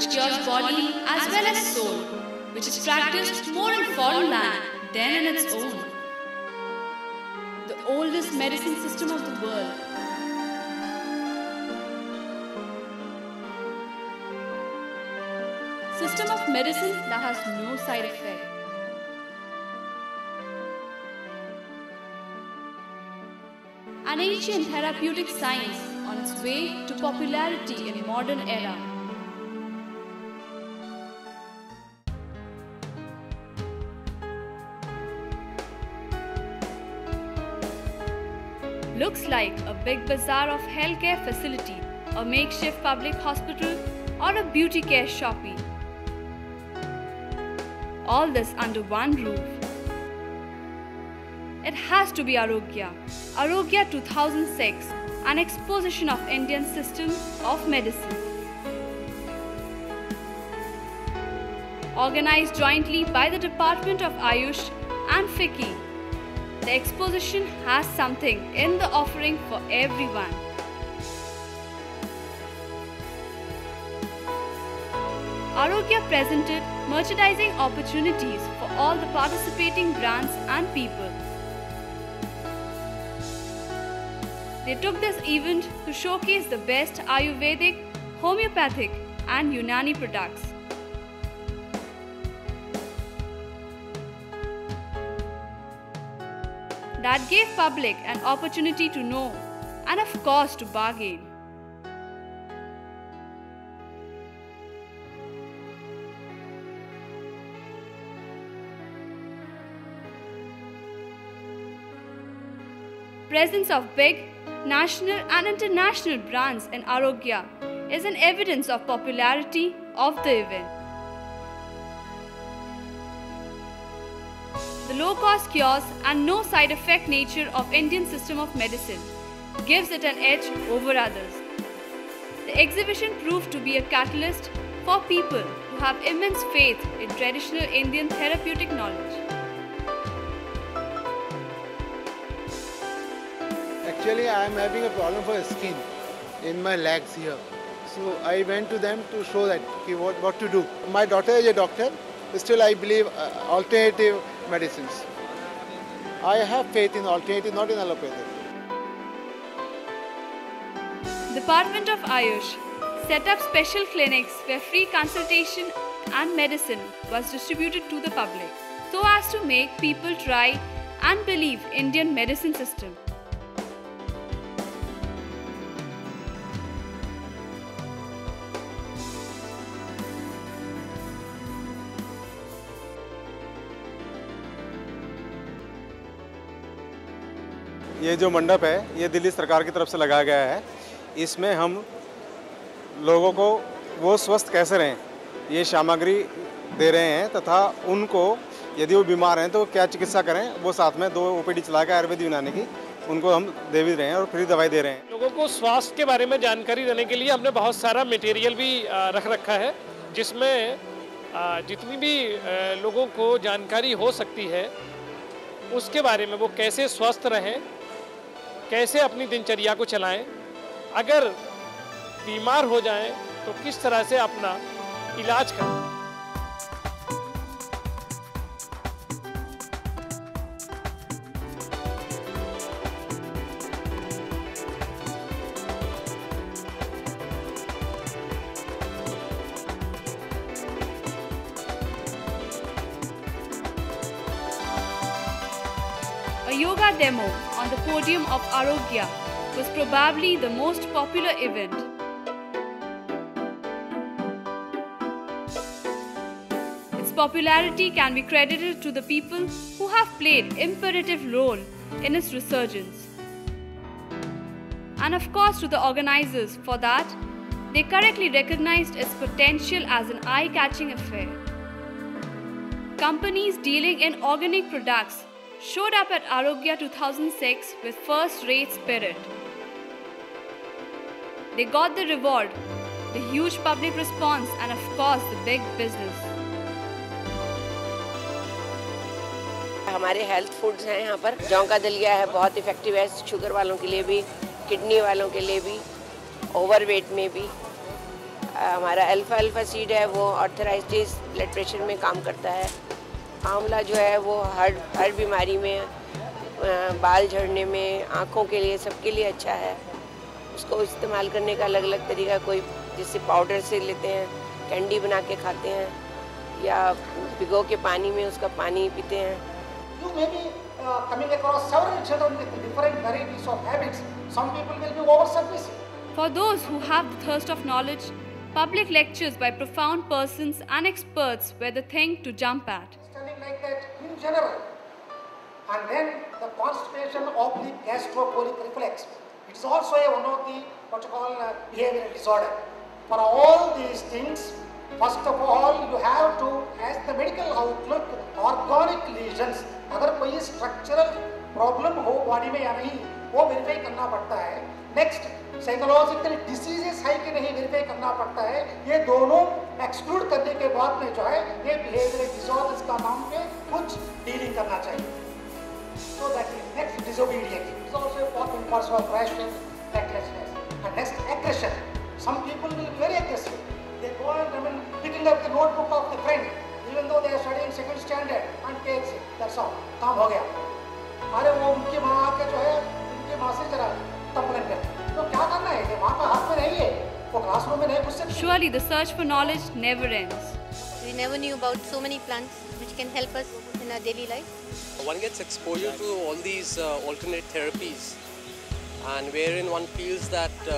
which cures body as well as soul, which is practiced more in foreign land than in its own. The oldest medicine system of the world. System of medicine that has no side effect. An ancient therapeutic science on its way to popularity in modern era. Looks like a big bazaar of healthcare facility, a makeshift public hospital, or a beauty care shopping. All this under one roof. It has to be Arogya. Arogya 2006, an exposition of Indian system of medicine. Organized jointly by the Department of Ayush and FICCI, the exposition has something in the offering for everyone. Arogya presented merchandising opportunities for all the participating brands and people. They took this event to showcase the best Ayurvedic, homeopathic and Unani products. That gave public an opportunity to know and of course to bargain. Presence of big national and international brands in Arogya is an evidence of popularity of the event. The low-cost cures and no side effect nature of Indian system of medicine gives it an edge over others. The exhibition proved to be a catalyst for people who have immense faith in traditional Indian therapeutic knowledge. Actually, I am having a problem for skin in my legs here. So I went to them to show that what to do. My daughter is a doctor. Still, I believe alternative medicines. I have faith in alternative, not in allopathic. Department of Ayush set up special clinics where free consultation and medicine was distributed to the public so as to make people try and believe Indian medicine system. ये जो मंडप है ये दिल्ली सरकार की तरफ से लगाया गया है। इसमें हम लोगों को वो स्वस्थ कैसे रहें ये सामग्री दे रहे हैं तथा उनको यदि वो बीमार हैं तो क्या चिकित्सा करें वो साथ में 2 ओपीडी चला के आयुर्वेद यूनानी की उनको हम दे भी रहे हैं और फ्री दवाई दे रहे हैं। लोगों को स्वास्थ्य के बारे में जानकारी देने के लिए हमने बहुत सारा मटेरियल भी रख रखा है जिसमें जितनी भी लोगों को जानकारी हो सकती है उसके बारे में वो कैसे स्वस्थ रहें, कैसे अपनी दिनचर्या को चलाएं, अगर बीमार हो जाएं तो किस तरह से अपना इलाज करें। A yoga demo on the podium of Arogya was probably the most popular event. Its popularity can be credited to the people who have played imperative role in its resurgence. And of course to the organizers for that, they correctly recognized its potential as an eye-catching affair. Companies dealing in organic products showed up at Arogya 2006 with first-rate spirit. They got the reward, the huge public response and of course the big business. हमारे health foods हैं यहाँ पर। जौ का दलिया है, बहुत effective है शुगर वालों के लिए भी, किडनी वालों के लिए भी, ओवरवेट में भी। हमारा अल्फा सीड है वो आर्थराइटिस ब्लड प्रेशर में काम करता है। आंवला जो है वो हर बीमारी में, बाल झड़ने में, आँखों के लिए, सबके लिए अच्छा है। उसको इस्तेमाल करने का अलग अलग तरीका, कोई जैसे पाउडर से लेते हैं, कैंडी बना के खाते हैं, या भिगो के पानी में उसका पानी पीते हैं। You may be coming across several children with different varieties of habits. Some people will be over submissive. For those who have the thirst of knowledge, public lectures by profound persons and experts were the thing to jump at. Standing like that in general. And then the constipation oblique gastrocolic reflex. It is also one of the what you call behavioral disorder. For all these things, first of all you have to, as the medical outlook, organic lesions. अगर कोई structural problem हो body में या नहीं, वो verify करना पड़ता है. Next, साइकोलॉजिकल डिसीजेस है कि नहीं वेरीफाई करना पड़ता है। ये दोनों एक्सक्लूड करने के बाद में जो है ये बिहेवियरल डिसऑर्डर्स का नाम पे कुछ डीलिंग करना चाहिए। So that is next, disobedience is also a part and parcel of rational recklessness. And next, aggression. Some people will be very aggressive. They go and picking up the notebook of the friend, even though they are studying second standard, and takes it. That's all. काम हो गया। अरे वो उनकी माँ आके जो है उनकी माँ से जरा कंप्लेन करती। तो क्या करना है? ये वहाँ का हाथ में नहीं है, वो क्लासरूम में नहीं घुस सकती। Surely the search for knowledge never ends. We never knew about so many plants which can help us in our daily life. One gets exposure to all these alternate therapies, and wherein one feels that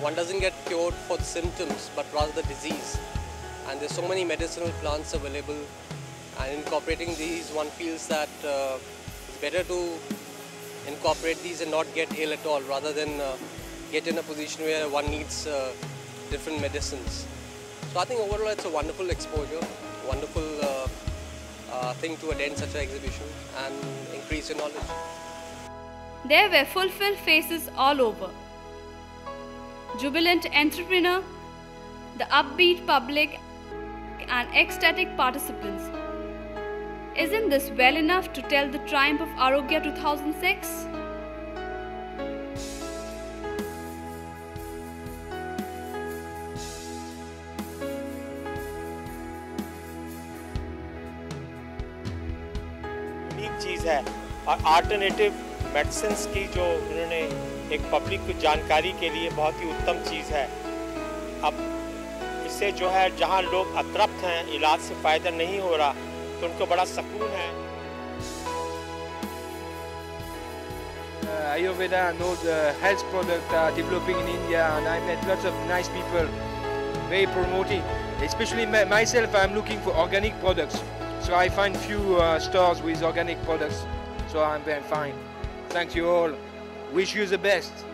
one doesn't get cured for the symptoms but rather the disease. And there's so many medicinal plants available, and incorporating these, one feels that it's better to incorporate these and not get ill at all, rather than get in a position where one needs different medicines. So I think overall it's a wonderful exposure, wonderful thing to attend such an exhibition and increase your knowledge. There were fulfilled faces all over. Jubilant entrepreneur, the upbeat public and ecstatic participants. Isn't this well enough to tell the triumph of Arogya 2006? Unique चीज़ है और alternative medicines की जो उन्होंने एक public को जानकारी के लिए बहुत ही उत्तम चीज़ है। अब इससे जो है जहाँ लोग अतृप्त हैं, इलाज से फ़ायदा नहीं हो रहा, तो उनको बड़ा सुकून है। Ayurveda and all the health products are developing in India, and I met lots of nice people, very promoting. Especially myself, I'm looking for organic products, so I find few stores with organic products. So I'm very fine. Thank you all. Wish you the best.